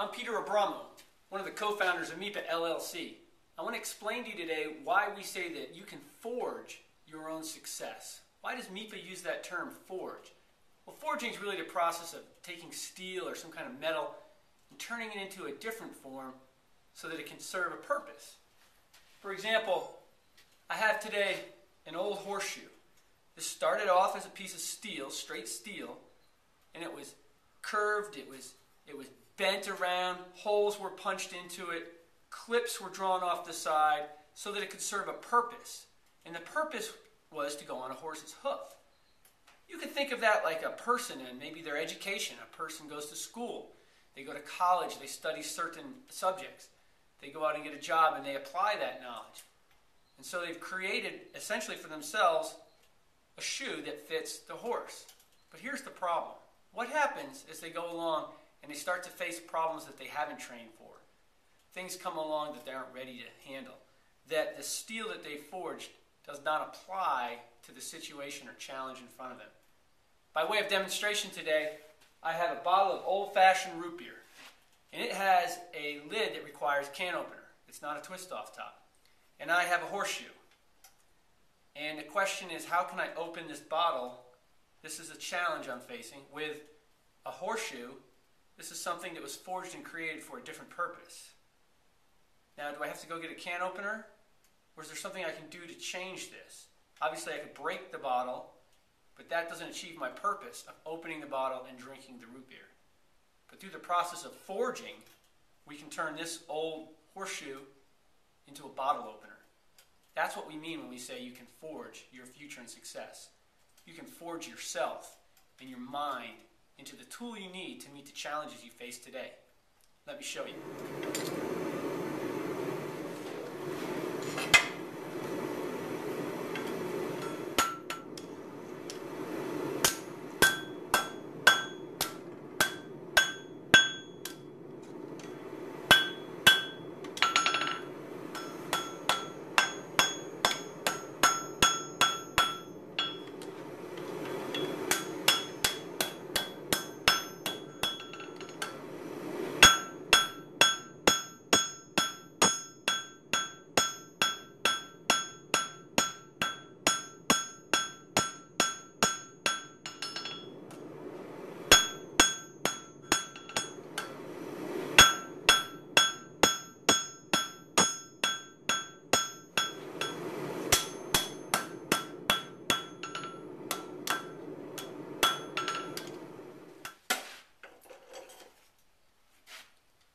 I'm Peter Abramo, one of the co-founders of MEAPA LLC. I want to explain to you today why we say that you can forge your own success. Why does MEAPA use that term, forge? Well, forging is really the process of taking steel or some kind of metal and turning it into a different form so that it can serve a purpose. For example, I have today an old horseshoe. This started off as a piece of steel, straight steel, and it was curved, it was bent around, holes were punched into it, clips were drawn off the side so that it could serve a purpose. And the purpose was to go on a horse's hoof. You could think of that like a person and maybe their education. A person goes to school, they go to college, they study certain subjects. They go out and get a job and they apply that knowledge. And so they've created essentially for themselves a shoe that fits the horse. But here's the problem. What happens as they go along and they start to face problems that they haven't trained for? Things come along that they aren't ready to handle. That the steel that they forged does not apply to the situation or challenge in front of them. By way of demonstration today, I have a bottle of old-fashioned root beer. And it has a lid that requires can opener. It's not a twist-off top. And I have a horseshoe. And the question is, how can I open this bottle? This is a challenge I'm facing with a horseshoe. This is something that was forged and created for a different purpose. Now, do I have to go get a can opener? Or is there something I can do to change this? Obviously, I could break the bottle, but that doesn't achieve my purpose of opening the bottle and drinking the root beer. But through the process of forging, we can turn this old horseshoe into a bottle opener. That's what we mean when we say you can forge your future and success. You can forge yourself and your mind into the tool you need to meet the challenges you face today. Let me show you.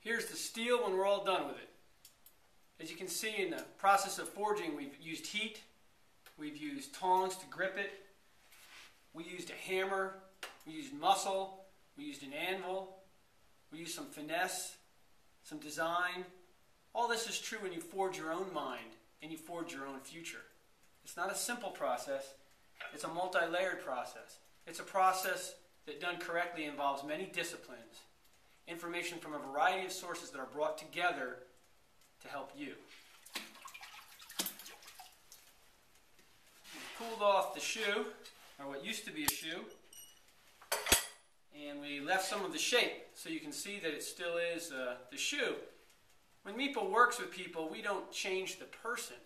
Here's the steel when we're all done with it. As you can see in the process of forging, we've used heat, we've used tongs to grip it, we used a hammer, we used muscle, we used an anvil, we used some finesse, some design. All this is true when you forge your own mind and you forge your own future. It's not a simple process, it's a multi-layered process. It's a process that done correctly involves many disciplines. Information from a variety of sources that are brought together to help you. We cooled off the shoe, or what used to be a shoe, and we left some of the shape so you can see that it still is the shoe. When MEAPA works with people, we don't change the person.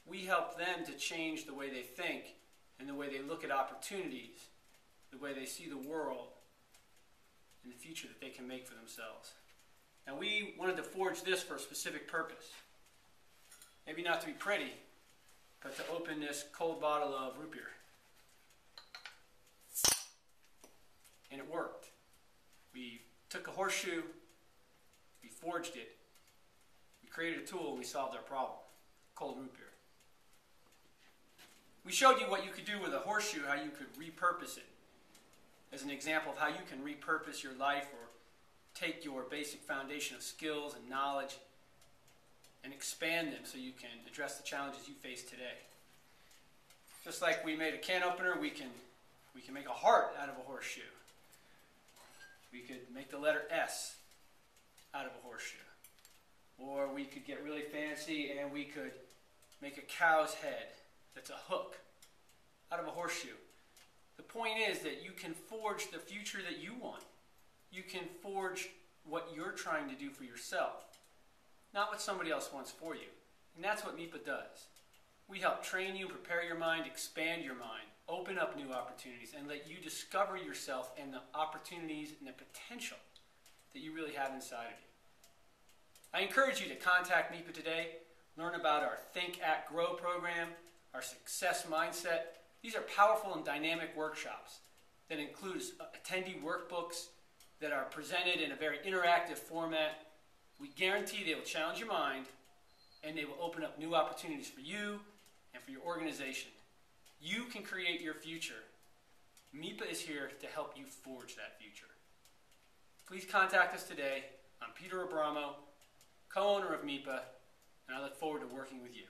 We help them to change the way they think and the way they look at opportunities, the way they see the world, and the future that they can make for themselves. And we wanted to forge this for a specific purpose. Maybe not to be pretty, but to open this cold bottle of root beer. And it worked. We took a horseshoe, we forged it, we created a tool, and we solved our problem. Cold root beer. We showed you what you could do with a horseshoe, how you could repurpose it. As an example of how you can repurpose your life or take your basic foundation of skills and knowledge and expand them so you can address the challenges you face today. Just like we made a can opener, we can make a heart out of a horseshoe. We could make the letter S out of a horseshoe. Or we could get really fancy and we could make a cow's head that's a hook out of a horseshoe. The point is that you can forge the future that you want. You can forge what you're trying to do for yourself, not what somebody else wants for you. And that's what MEAPA does. We help train you, prepare your mind, expand your mind, open up new opportunities, and let you discover yourself and the opportunities and the potential that you really have inside of you. I encourage you to contact MEAPA today, learn about our Think, Act, Grow program, our success mindset. These are powerful and dynamic workshops that include attendee workbooks that are presented in a very interactive format. We guarantee they will challenge your mind and they will open up new opportunities for you and for your organization. You can create your future. MEAPA is here to help you forge that future. Please contact us today. I'm Peter Abramo, co-owner of MEAPA, and I look forward to working with you.